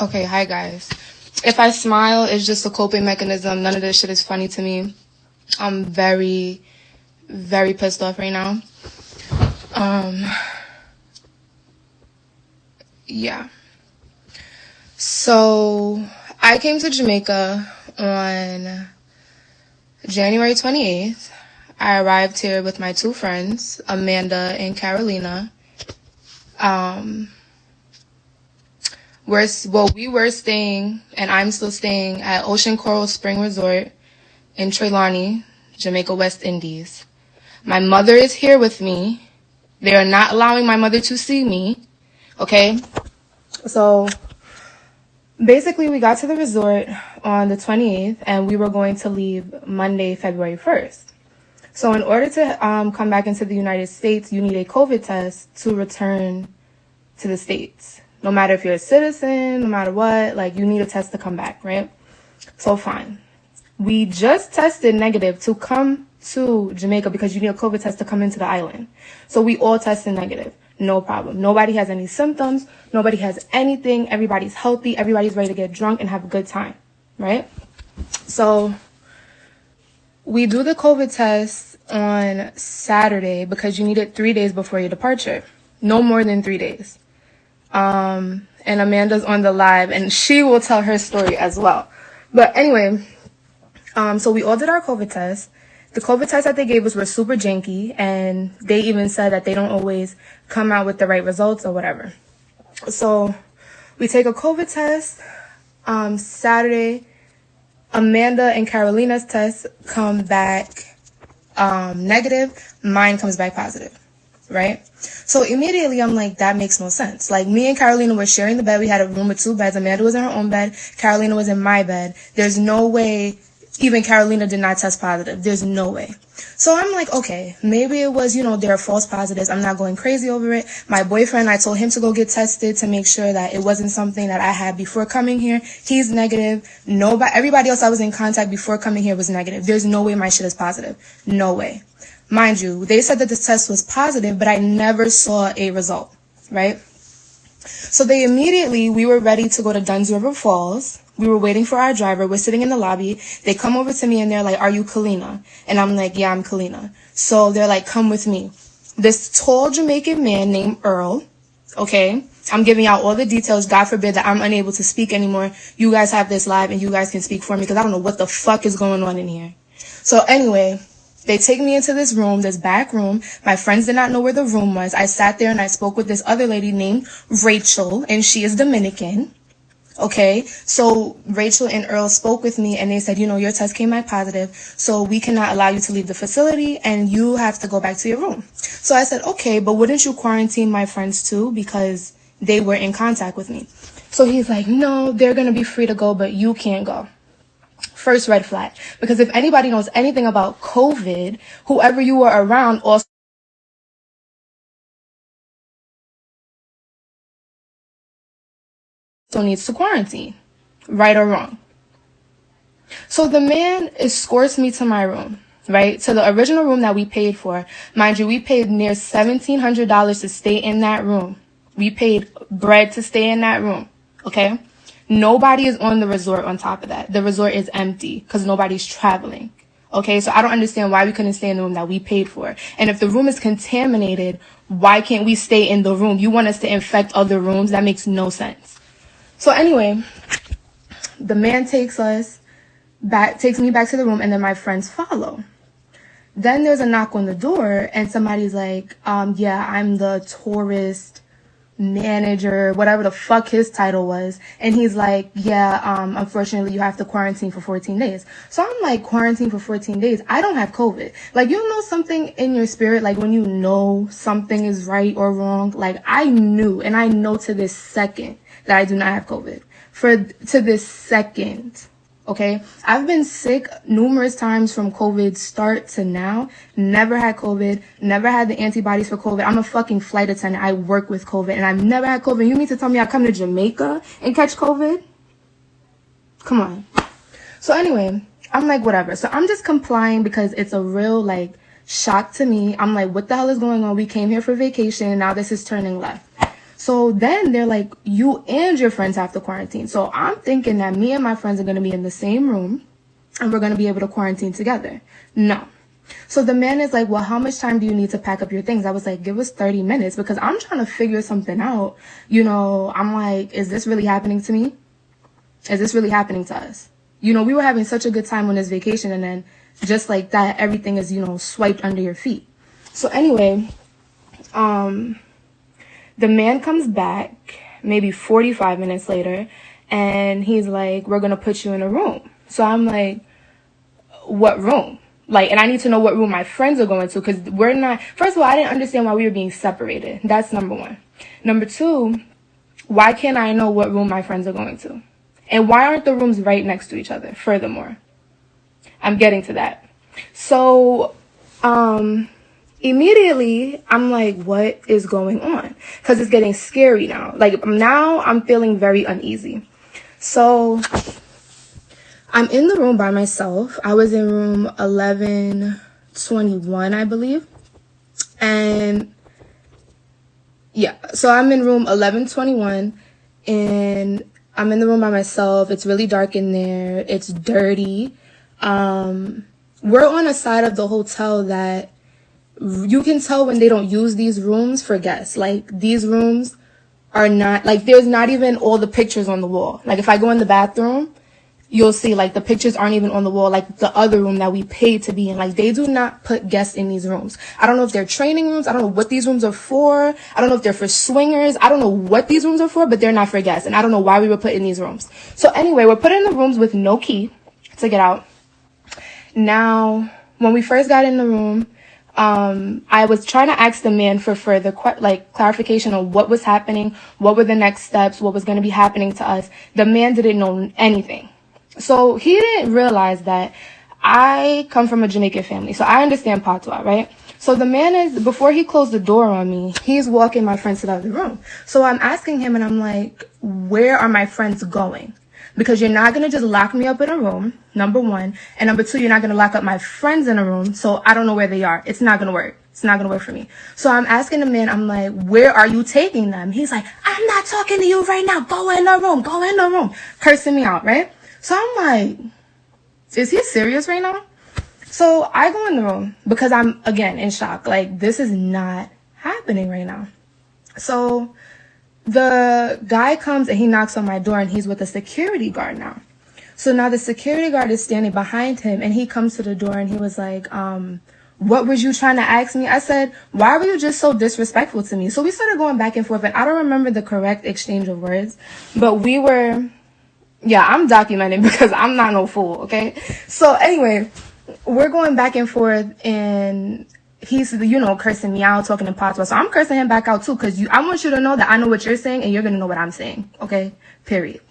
Okay, hi guys. If I smile, it's just a coping mechanism. None of this shit is funny to me. I'm very, very pissed off right now. Yeah. So, I came to Jamaica on January 28th. I arrived here with my two friends, Amanda and Carolina. We were staying, and I'm still staying, at Ocean Coral Spring Resort in Trelawney, Jamaica, West Indies. My mother is here with me. They are not allowing my mother to see me. Okay? So, basically, we got to the resort on the 28th, and we were going to leave Monday, February 1st. So, in order to come back into the United States, you need a COVID test to return to the States. No matter if you're a citizen, no matter what, like, you need a test to come back, right? So, fine. We just tested negative to come to Jamaica because you need a COVID test to come into the island. So, we all tested negative. No problem. Nobody has any symptoms. Nobody has anything. Everybody's healthy. Everybody's ready to get drunk and have a good time, right? So, we do the COVID test on Saturday because you need it 3 days before your departure. No more than 3 days. And Amanda's on the live, and she will tell her story as well. But anyway, so we all did our COVID test. The COVID tests that they gave us were super janky, and they even said that they don't always come out with the right results or whatever. So we take a COVID test. Saturday, Amanda and Carolina's tests come back negative. Mine comes back positive, right? So immediately I'm like, that makes no sense. Like, me and Carolina were sharing the bed. We had a room with 2 beds. Amanda was in her own bed. Carolina was in my bed. There's no way even Carolina did not test positive. There's no way. So I'm like, okay, maybe it was, there are false positives. I'm not going crazy over it. My boyfriend, I told him to go get tested to make sure that it wasn't something that I had before coming here. He's negative. Everybody else I was in contact before coming here was negative. There's no way my shit is positive. No way. Mind you, they said that this test was positive, but I never saw a result, right? So we were ready to go to Dunn's River Falls. We were waiting for our driver. We're sitting in the lobby. They come over to me and they're like, "Are you Kalina?" And I'm like, "Yeah, I'm Kalina." So they're like, "Come with me." This tall Jamaican man named Earl, okay? I'm giving out all the details. God forbid that I'm unable to speak anymore. You guys have this live and you guys can speak for me because I don't know what the fuck is going on in here. So anyway, they take me into this room, this back room. My friends did not know where the room was. I sat there and I spoke with this other lady named Rachel, and she is Dominican. Okay, so Rachel and Earl spoke with me and they said, your test came back positive, so we cannot allow you to leave the facility and you have to go back to your room. So I said, okay, but wouldn't you quarantine my friends too because they were in contact with me? So he's like, no, they're going to be free to go, but you can't go. First red flag, because if anybody knows anything about COVID, whoever you were around also needs to quarantine, right or wrong. So the man escorts me to my room, right? To the original room that we paid for. Mind you, we paid near $1,700 to stay in that room. We paid bread to stay in that room, okay? Nobody is on the resort on top of that. The resort is empty because nobody's traveling. Okay, so I don't understand why we couldn't stay in the room that we paid for. And if the room is contaminated, why can't we stay in the room? You want us to infect other rooms? That makes no sense. So anyway, the man takes me back to the room, and then my friends follow. Then there's a knock on the door, and somebody's like, yeah, I'm the tourist manager, whatever the fuck his title was. And he's like, yeah, unfortunately you have to quarantine for 14 days. So I'm like, quarantine for 14 days? I don't have COVID. Like, you know something in your spirit, like when you know something is right or wrong? Like, I knew, and I know to this second that I do not have COVID. To this second. Okay, I've been sick numerous times from COVID start to now. Never had COVID, never had the antibodies for COVID. I'm a fucking flight attendant. I work with COVID and I've never had COVID. You mean to tell me I come to Jamaica and catch COVID? Come on. So anyway, I'm like, whatever. So I'm just complying because it's a real shock to me. I'm like, what the hell is going on? We came here for vacation and now this is turning left. So then they're like, you and your friends have to quarantine. So I'm thinking that me and my friends are going to be in the same room and we're going to be able to quarantine together. No. So the man is like, well, how much time do you need to pack up your things? I was like, give us 30 minutes because I'm trying to figure something out. You know, I'm like, is this really happening to me? Is this really happening to us? You know, we were having such a good time on this vacation, and then just like that, everything is, you know, swiped under your feet. So anyway, the man comes back maybe 45 minutes later, and he's like, we're going to put you in a room. So I'm like, what room? Like, and I need to know what room my friends are going to, because we're not, first of all, I didn't understand why we were being separated. That's number one. Number two, why can't I know what room my friends are going to? And why aren't the rooms right next to each other? Furthermore, I'm getting to that. So, immediately I'm like, what is going on? Because it's getting scary now. Like, now I'm feeling very uneasy. So I'm in the room by myself. I was in room 1121, I believe. And yeah, so I'm in room 1121 and I'm in the room by myself. It's really dark in there. It's dirty. We're on a side of the hotel that you can tell when they don't use these rooms for guests. Like, these rooms are not, like, there's not even all the pictures on the wall. Like, if I go in the bathroom, you'll see, like, the pictures aren't even on the wall, like the other room that we paid to be in. Like, they do not put guests in these rooms. I don't know if they're training rooms. I don't know what these rooms are for. I don't know if they're for swingers. I don't know what these rooms are for, but they're not for guests. And I don't know why we were put in these rooms. So anyway, we're put in the rooms with no key to get out. Now, when we first got in the room, I was trying to ask the man for further clarification on what was happening, what were the next steps, what was going to be happening to us. The man didn't know anything. So he didn't realize that I come from a Jamaican family. So I understand patois, right? So the man is, before he closed the door on me, he's walking my friends to the other room. So I'm asking him and I'm like, where are my friends going? Because you're not going to just lock me up in a room, number one. And number two, you're not going to lock up my friends in a room. So I don't know where they are. It's not going to work. It's not going to work for me. So I'm asking the man, I'm like, where are you taking them? He's like, I'm not talking to you right now. Go in the room. Go in the room. Cursing me out, right? So I'm like, is he serious right now? So I go in the room because I'm, again, in shock. Like, this is not happening right now. So the guy comes and he knocks on my door and he's with a security guard now. So now the security guard is standing behind him and he comes to the door and he was like, what was you trying to ask me? I said, why were you just so disrespectful to me? So we started going back and forth and I don't remember the correct exchange of words, but we were, yeah, I'm documenting because I'm not no fool, okay? So anyway, we're going back and forth and he's, you know, cursing me out, talking in patois. So I'm cursing him back out too because I want you to know that I know what you're saying and you're going to know what I'm saying, okay? Period.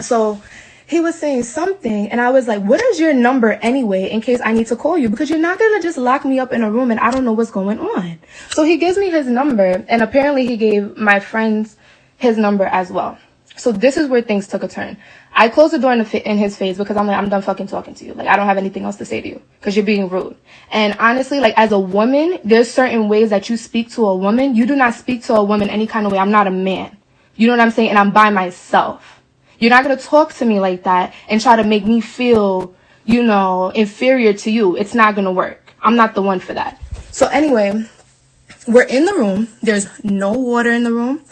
So he was saying something and I was like, what is your number anyway in case I need to call you? Because you're not going to just lock me up in a room and I don't know what's going on. So he gives me his number and apparently he gave my friends his number as well. So this is where things took a turn. I closed the door in his face because I'm like, I'm done fucking talking to you. Like, I don't have anything else to say to you because you're being rude. And honestly, like, as a woman, there's certain ways that you speak to a woman. You do not speak to a woman any kind of way. I'm not a man. You know what I'm saying? And I'm by myself. You're not going to talk to me like that and try to make me feel, you know, inferior to you. It's not going to work. I'm not the one for that. So anyway, we're in the room. There's no water in the room.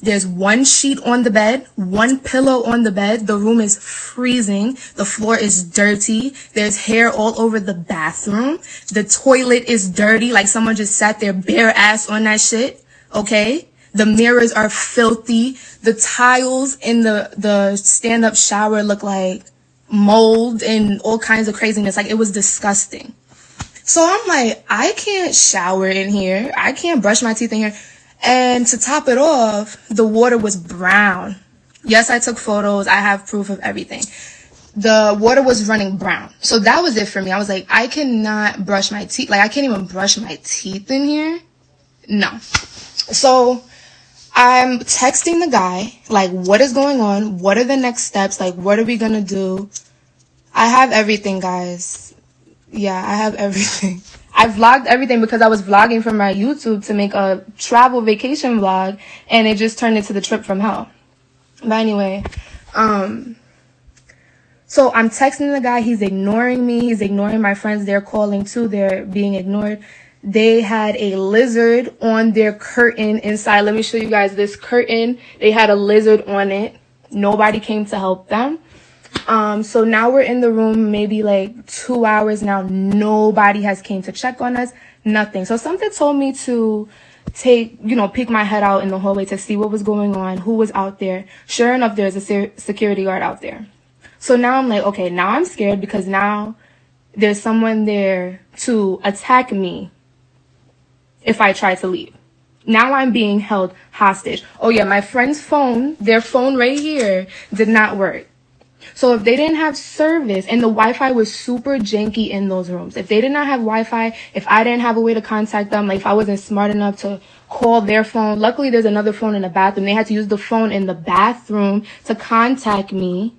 There's one sheet on the bed, one pillow on the bed. The room is freezing. The floor is dirty. There's hair all over the bathroom. The toilet is dirty, like someone just sat their bare ass on that shit, okay? The mirrors are filthy. The tiles in the stand-up shower look like mold and all kinds of craziness. Like, it was disgusting. So I'm like, I can't shower in here. I can't brush my teeth in here. And to top it off, the water was brown. Yes, I took photos. I have proof of everything. The water was running brown. So that was it for me. I was like, I cannot brush my teeth. Like, I can't even brush my teeth in here. No. So I'm texting the guy, like, what is going on? What are the next steps? Like, what are we going to do? I have everything, guys. Yeah, I have everything. I vlogged everything because I was vlogging for my YouTube to make a travel vacation vlog, and it just turned into the trip from hell. But anyway, so I'm texting the guy. He's ignoring me. He's ignoring my friends. They're calling too. They're being ignored. They had a lizard on their curtain inside. Let me show you guys this curtain. They had a lizard on it. Nobody came to help them. So now we're in the room maybe like 2 hours now. Nobody has came to check on us. Nothing. So something told me to peek my head out in the hallway to see what was going on, who was out there. Sure enough, there's a security guard out there. So now I'm like, okay, now I'm scared because now there's someone there to attack me if I try to leave. Now I'm being held hostage. Oh yeah, my friend's phone, their phone right here, did not work. So if they didn't have service, and the Wi-Fi was super janky in those rooms, if they did not have Wi-Fi, if I didn't have a way to contact them, like if I wasn't smart enough to call their phone, luckily there's another phone in the bathroom. They had to use the phone in the bathroom to contact me.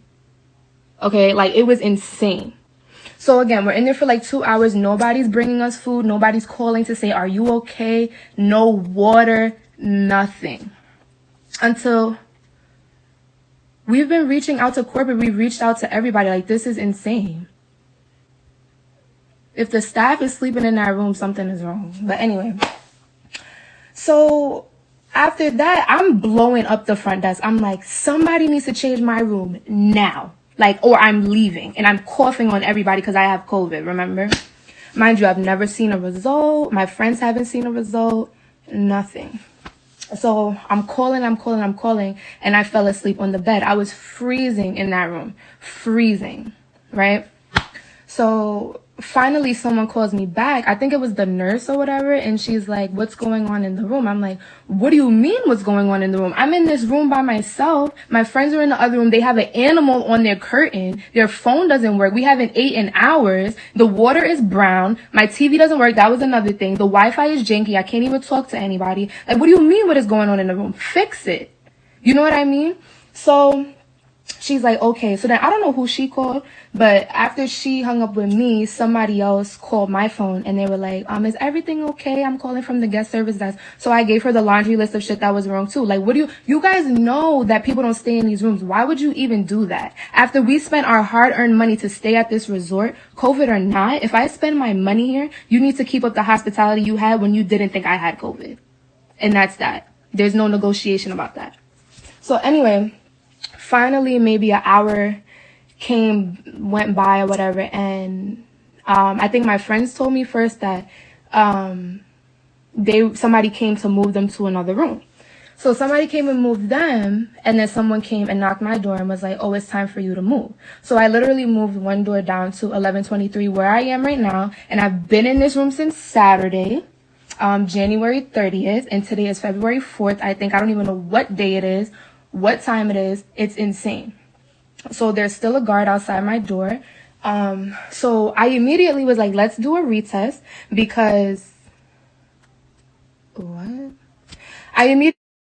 Okay, like it was insane. So again, we're in there for like 2 hours. Nobody's bringing us food. Nobody's calling to say, are you okay? No water, nothing. Until we've been reaching out to corporate. We've reached out to everybody. Like, this is insane. If the staff is sleeping in that room, something is wrong. But anyway, so after that, I'm blowing up the front desk. I'm like, somebody needs to change my room now. Like, or I'm leaving. And I'm coughing on everybody because I have COVID, remember? Mind you, I've never seen a result. My friends haven't seen a result. Nothing. So I'm calling, and I fell asleep on the bed. I was freezing in that room. Freezing, right? So finally someone calls me back. I think it was the nurse or whatever, and she's like, what's going on in the room? I'm like, what do you mean what's going on in the room? I'm in this room by myself. My friends are in the other room. They have an animal on their curtain. Their phone doesn't work. We haven't ate in hours. The water is brown. My TV doesn't work. That was another thing. The Wi-Fi is janky. I can't even talk to anybody. Like, what do you mean what is going on in the room? Fix it. You know what I mean? So she's like, okay. So then I don't know who she called, but after she hung up with me, somebody else called my phone, and they were like, is everything okay? I'm calling from the guest service desk. So I gave her the laundry list of shit that was wrong too. Like, what do you guys know that people don't stay in these rooms? Why would you even do that? After we spent our hard-earned money to stay at this resort, COVID or not, if I spend my money here, you need to keep up the hospitality you had when you didn't think I had COVID. And that's that. There's no negotiation about that. So anyway, finally, maybe an hour went by or whatever, and I think my friends told me first that somebody came to move them to another room. So somebody came and moved them, and then someone came and knocked my door and was like, oh, it's time for you to move. So I literally moved one door down to 1123 where I am right now, and I've been in this room since Saturday, January 30th, and today is February 4th. I don't even know what day it is, what time it is. It's insane. So there's still a guard outside my door. So I immediately was like, let's do a retest, because I immediately